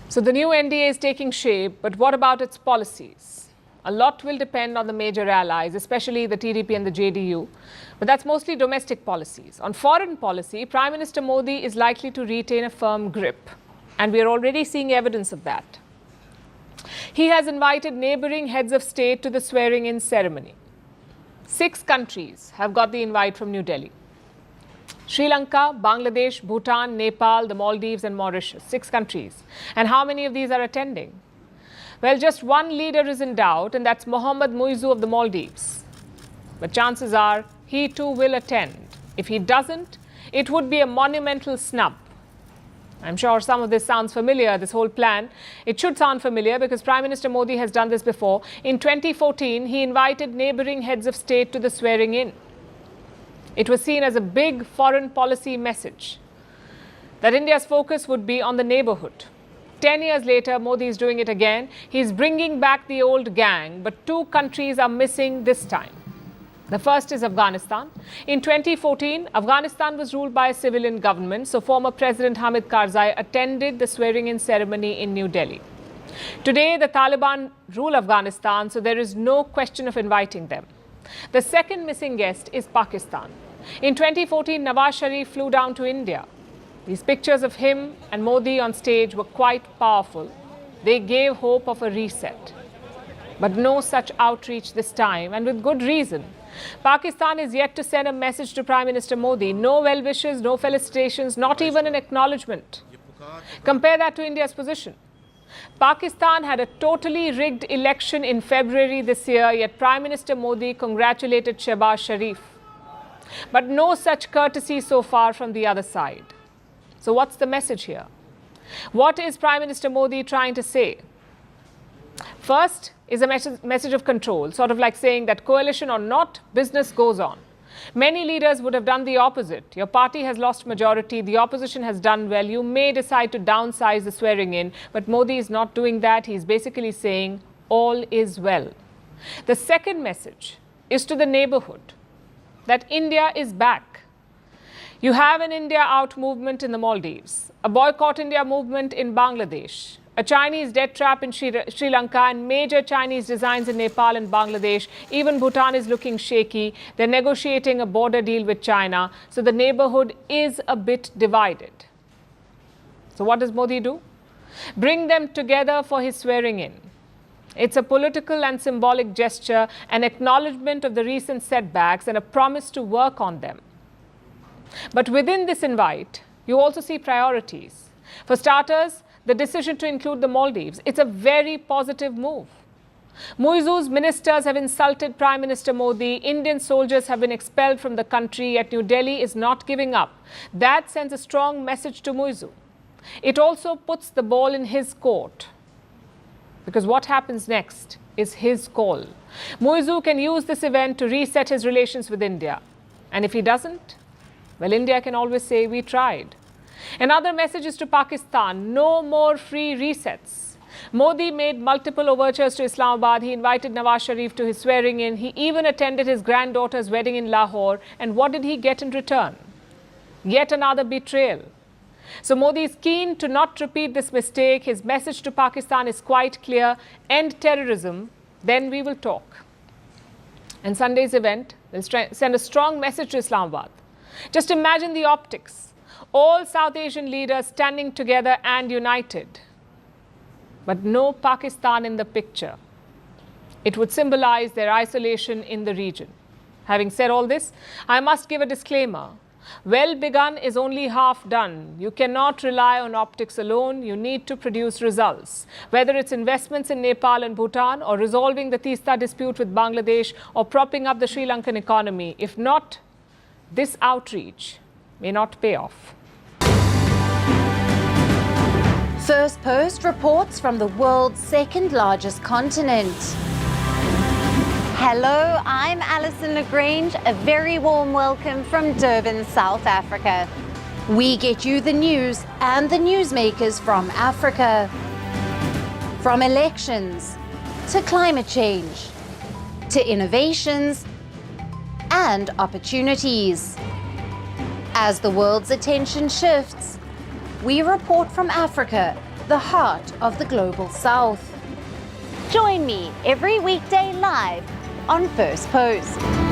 So the new NDA is taking shape, but what about its policies? A lot will depend on the major allies, especially the TDP and the JDU, but that's mostly domestic policies. On foreign policy, Prime Minister Modi is likely to retain a firm grip, and we are already seeing evidence of that. He has invited neighbouring heads of state to the swearing-in ceremony. 6 countries have got the invite from New Delhi: Sri Lanka, Bangladesh, Bhutan, Nepal, the Maldives and Mauritius. 6 countries. And how many of these are attending? Well, just one leader is in doubt, and that's Mohammad Muizzu of the Maldives. But chances are he too will attend. If he doesn't, it would be a monumental snub. I'm sure some of this sounds familiar, this whole plan. It should sound familiar because Prime Minister Modi has done this before. In 2014, he invited neighbouring heads of state to the swearing-in. It was seen as a big foreign policy message that India's focus would be on the neighbourhood. 10 years later, Modi is doing it again. He's bringing back the old gang, but 2 countries are missing this time. The first is Afghanistan. In 2014, Afghanistan was ruled by a civilian government, so former President Hamid Karzai attended the swearing-in ceremony in New Delhi. Today, the Taliban rule Afghanistan, so there is no question of inviting them. The second missing guest is Pakistan. In 2014, Nawaz Sharif flew down to India. These pictures of him and Modi on stage were quite powerful. They gave hope of a reset. But no such outreach this time, and with good reason. Pakistan is yet to send a message to Prime Minister Modi. No well wishes, no felicitations, not even an acknowledgement. Compare that to India's position. Pakistan had a totally rigged election in February this year, yet Prime Minister Modi congratulated Shehbaz Sharif. But no such courtesy so far from the other side. So what's the message here? What is Prime Minister Modi trying to say? First is a message of control, sort of like saying that coalition or not, business goes on. Many leaders would have done the opposite. Your party has lost majority, the opposition has done well, you may decide to downsize the swearing-in, but Modi is not doing that. He's basically saying all is well. The second message is to the neighbourhood, that India is back. You have an India out movement in the Maldives, a boycott India movement in Bangladesh, a Chinese debt trap in Sri Lanka, and major Chinese designs in Nepal and Bangladesh. Even Bhutan is looking shaky. They're negotiating a border deal with China. So the neighbourhood is a bit divided. So what does Modi do? Bring them together for his swearing-in. It's a political and symbolic gesture, an acknowledgement of the recent setbacks and a promise to work on them. But within this invite, you also see priorities. For starters, the decision to include the Maldives. It's a very positive move. Muizzu's ministers have insulted Prime Minister Modi. Indian soldiers have been expelled from the country, yet New Delhi is not giving up. That sends a strong message to Muizzu. It also puts the ball in his court, because what happens next is his call. Muizzu can use this event to reset his relations with India. And if he doesn't, well, India can always say, we tried. Another message is to Pakistan: no more free resets. Modi made multiple overtures to Islamabad. He invited Nawaz Sharif to his swearing-in. He even attended his granddaughter's wedding in Lahore. And what did he get in return? Yet another betrayal. So Modi is keen to not repeat this mistake. His message to Pakistan is quite clear: end terrorism, then we will talk. And Sunday's event will send a strong message to Islamabad. Just imagine the optics. All South Asian leaders standing together and united. But no Pakistan in the picture. It would symbolize their isolation in the region. Having said all this, I must give a disclaimer. Well begun is only half done. You cannot rely on optics alone. You need to produce results. Whether it's investments in Nepal and Bhutan, or resolving the Teesta dispute with Bangladesh, or propping up the Sri Lankan economy. If not, this outreach may not pay off. First Post reports from the world's second largest continent. Hello, I'm Alison Lagrange. A very warm welcome from Durban, South Africa. We get you the news and the newsmakers from Africa. From elections to climate change to innovations and opportunities. As the world's attention shifts, we report from Africa the heart of the Global South. Join me every weekday live on First Post.